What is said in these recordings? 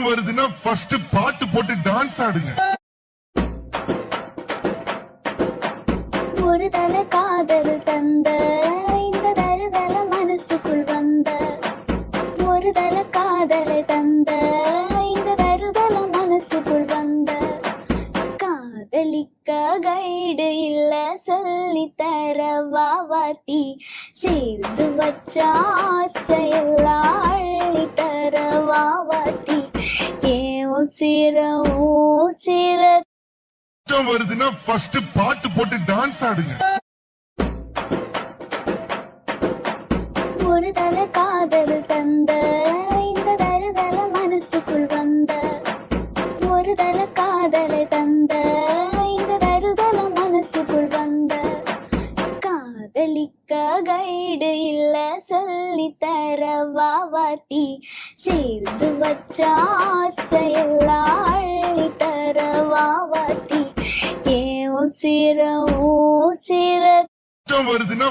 வருதுன்னா ஃபர்ஸ்ட் பாட்டு போட்டு டான்ஸ் ஆடுங்க. ஒரு தல காதல் தந்த இந்த தழுதல மனசுக்குள் வந்த ஒரு தல காதலை தந்த இந்த தழுதல மனசுக்குள் வந்த காதலிக்க கைடு இல்ல சொல்லி தர வாவாட்டி சேர்ந்து வச்ச ஆசையெல்லாம் அள்ளி தர வாவாட்டி வருதுன்னா ஃபர்ஸ்ட் பாட்டு போட்டு டான்ஸ் ஆடுங்க. ஒரு தல காதல் தந்த இந்த தழுதல மனசுக்குள் வந்த ஒரு தல காதலை தந்த இந்த தழுதல மனசுக்குள் வந்த காதலிக்க கைடு இல்ல சொல்லி தர வாவாட்டி சேர்ந்து வச்ச ஆசையெல்லாம் அள்ளி தர வாவாட்டி வருதுன்னா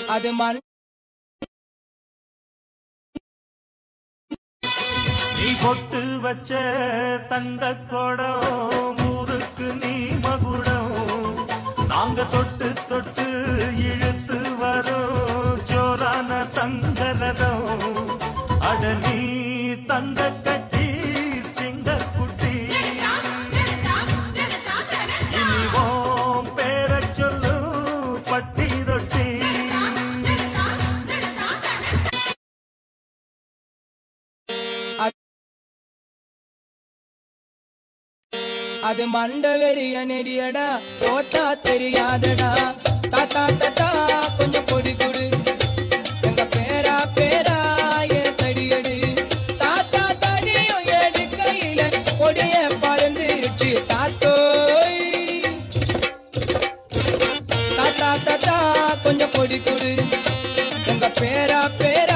அது நீ பொட்டு வச்ச தந்த கொடம் ஊருக்கு நீ மகுடம் நாங்க தொட்டு தொட்டு இழுத்து வரோம் ஜோரான தங்கரதம் அட நீ தந்த கட்டி சிங்க குட்டி இனிவோம் பேர சொல்லு பட்டி ரொட்டி அது மண்டவெறிய நெடியடா ஓட்டா தெரியாதடா தாத்தா தாத்தா கொஞ்சம் பொடி கொடு எங்க பேரா பேரா என் தடியடு தாத்தா தடியும் எடு கையில பொடிய பறந்துருச்சு தாத்தோய் தாத்தா தாத்தா கொஞ்சம் பொடி கொடு எங்க பேரா பேரா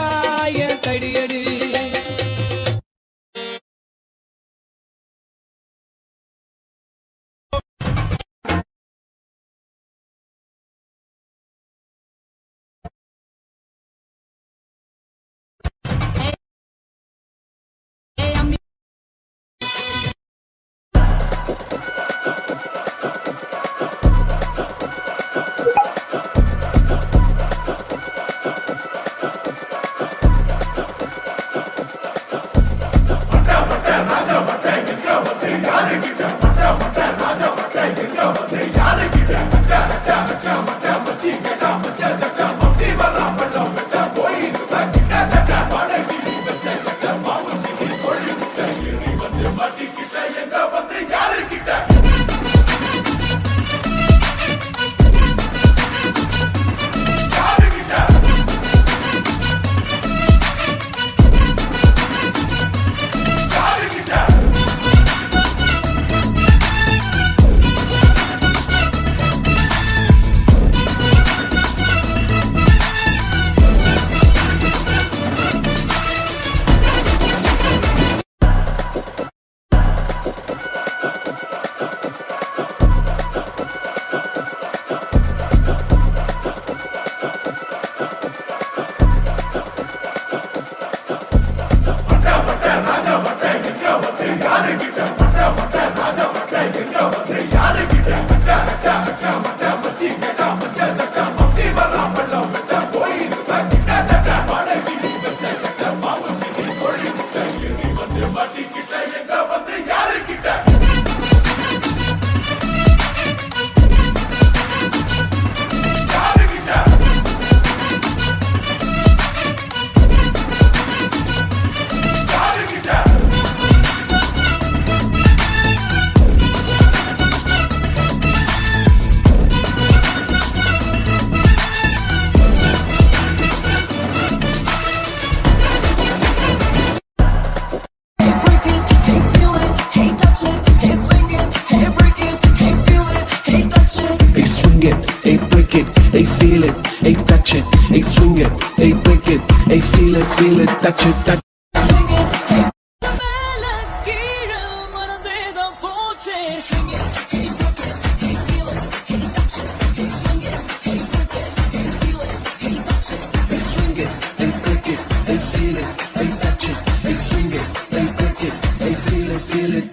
Hey, break it, hey, feel it, hey, touch it, hey, swing it, hey, break it, hey, feel it, touch it, touch it.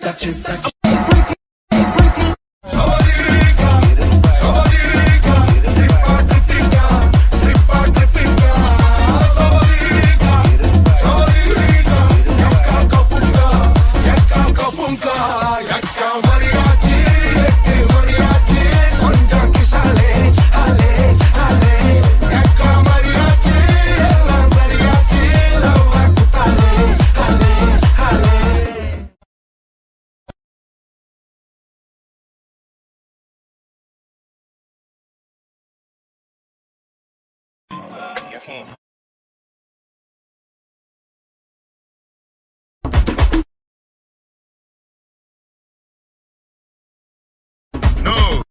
Touch it, touch it. No.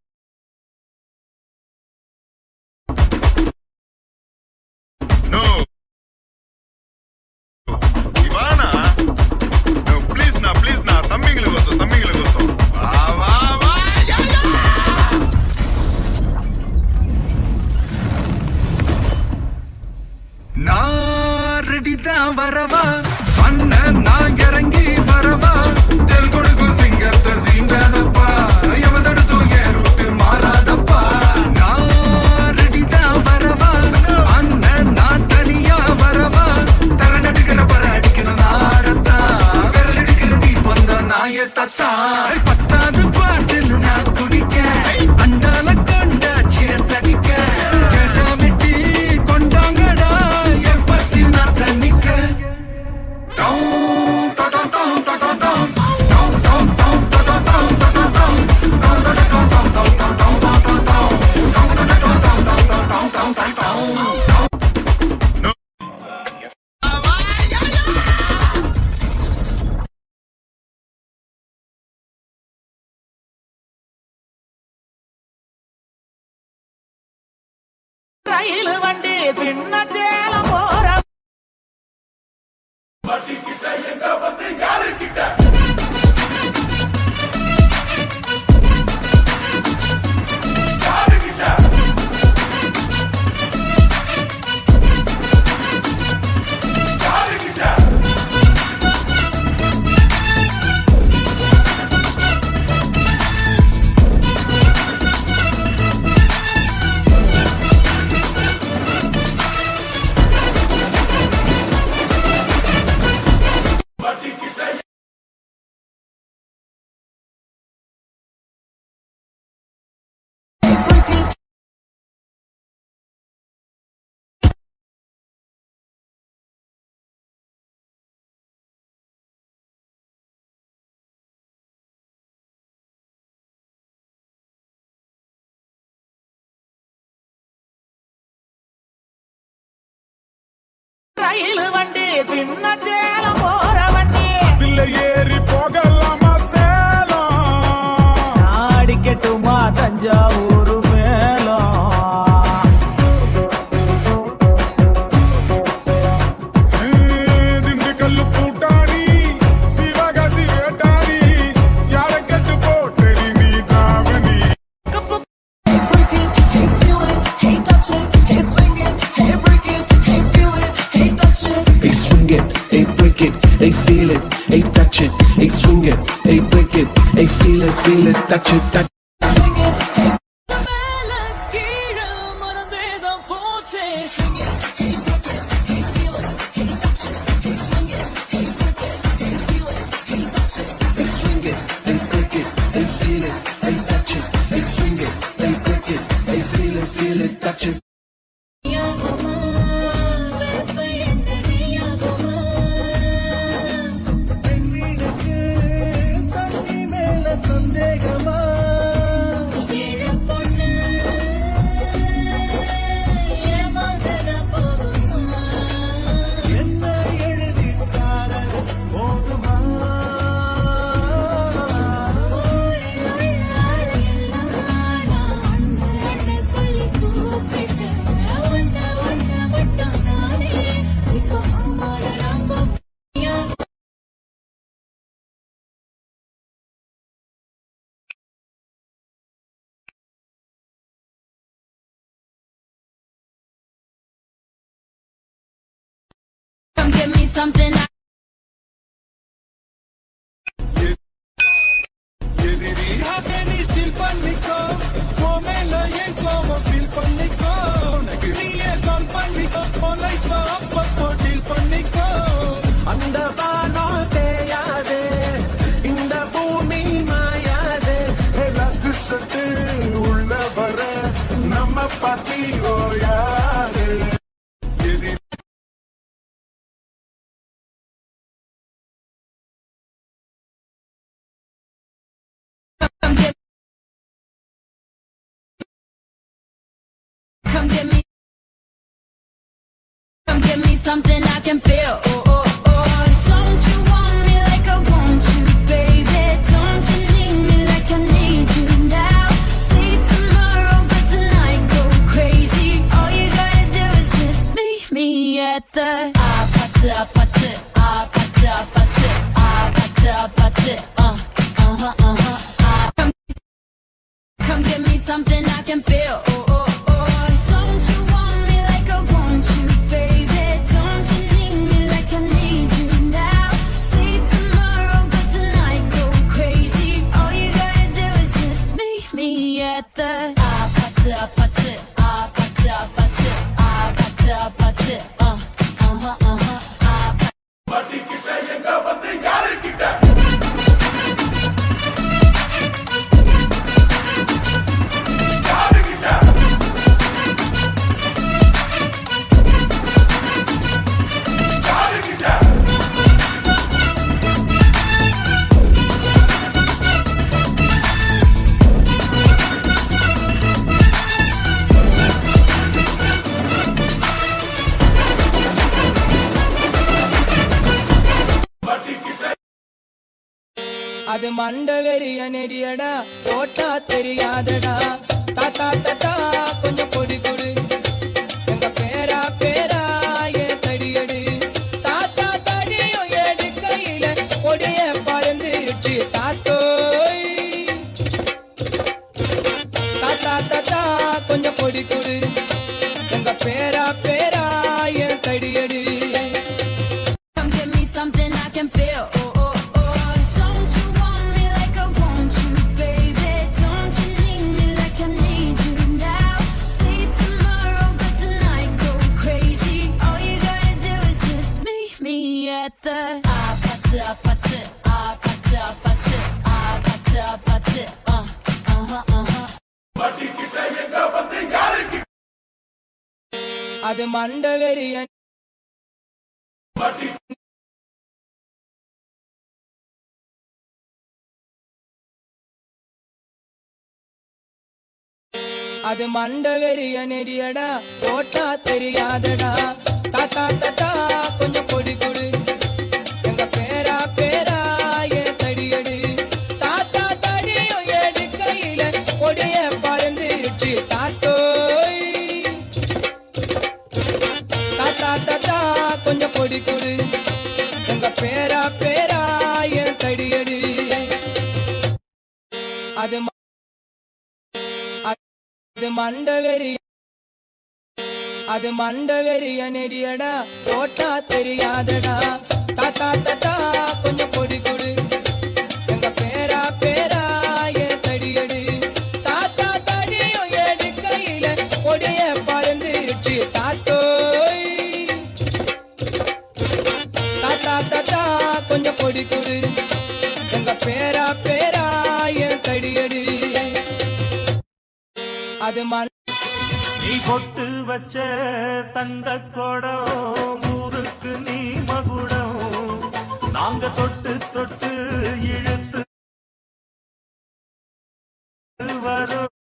No. Ivana. No, please na, தம்பிங்களுக்கு கோசம். வா. யா. நான் ரெடிதான் வரவா அண்ணன் நான் இறங்கி வரவா தெல் கொடுக்கும் சிங்கத்தை சீண்டாதப்பா எவதடுத்தும் என் route மாறாதப்பா நான் ரெடிதான் வரவா அண்ணன் நான் தனியா வரவா தரன் எடுக்கிற பர அடிக்கிற நாரத்தா விரல் எடுக்கிற தீபம் தான் நாய தத்தா பத்தாவது பாட்டில் நான் குடிக்க அண்டால கொண்டா சேஸ் அடிக்க கேட்டா வெட்டி கொண்டாங்கடா என் பசி நான் தண்ணிக்க ரயில் வண்டி சின்ன சேலம் போற ரயில் வண்டி சின்ன சேலம் போற வண்டி இதுல ஏறி போகலாமா சேலம்? அடிக்கட்டுமா தஞ்சாவூர் மேலம் திண்டுக்கல்லு பூட்டாரி சிவகாசி வேட்டாரி யார கட்டு போட்டடி நீ தாவணி. Hey, swing it, hey, break it, hey, feel it, hey, touch it, hey, swing it, hey, break it, hey, feel it, touch it, touch it. மேல கீழ feel it, touch it. Come give me something. chill பண்ணிக்கோ கோமேல ஏன் கோவம் feel பண்ணிக்கோ உனக்கு நீயே கால் பண்ணிக்கோ life அப்பப்போ டீல் பண்ணிக்கோ அந்த வானம் தேயாதே இந்த பூமி மாயாதே சட்டு உள்ள வர நம்ம பாட்டி ஓயாரு Come give me something I can feel. Oh, oh, oh. Don't you want me like I want you, baby? Don't you need me like I need you now? See tomorrow, but tonight go crazy. All you gotta do is just meet me at the party, party, party, party, party, Come give me something I can feel. Oh, oh, oh. Don't you want me like I want you, baby? Don't you need me like I need you now? See tomorrow, but tonight go crazy. All you gotta do is just meet me at the party, party, party, party, party, பாட்டிக்கிட்ட எங்க வந்து யாருக்கிட்ட அது மண்ட வெறிய நெடியடா போட்டா தெரியாதடா தாத்தா தாத்தா கொஞ்சம் பொடி கொடு எங்க பேரா பேரா ஏ தடியடு தாத்தா தடியும் ஏடு கையில பொடிய பறந்துருச்சு தாத்தோய் தாத்தா தாத்தா கொஞ்சம் பொடி கொடு எங்க பேரா பேரா ஏ தடியடு Come give me something I can feel. Oh, oh, oh. Don't you want me like I want you, baby? Don't you need me like I need you now? See tomorrow, but tonight go crazy. All you gotta do is just meet me at the party, party, party, party, party, பாட்டிக்கிட்ட எங்க வந்து யாருக்கிட்ட அது மண்ட வெறிய பாட்டி அது மண்ட வெறிய நெடியடா போட்டா தெரியாதடா தாத்தா தாத்தா கொஞ்சம் பொடி கொடு எங்க பேரா பேரா ஏ தடியடு தாத்தா தடியும் ஏடு கையில பொடிய பறந்துருச்சு தாத்தோய் தாத்தா தாத்தா கொஞ்சம் பொடி கொடு எங்க பேரா பேரா ஏ தடியடு அது மண்ட வெறிய அது மண்ட வெறிய நெடியடா போட்டா தெரியாதடா தாத்தா தாத்தா கொஞ்சம் பொடி கொடு எங்க பேரா பேரா ஏ தடியடு தாத்தா தடியும் ஏடு கையில பொடிய பறந்துருச்சு தாத்தோய் தாத்தா தாத்தா கொஞ்சம் பொடி கொடு எங்க பேரா பேரா ஏ தடியடு அது நீ கொட்டு வச்ச தங்க கொடம் ஊருக்கு நீ மகுடம் நாங்க தொட்டு தொட்டு இழுத்து வரும்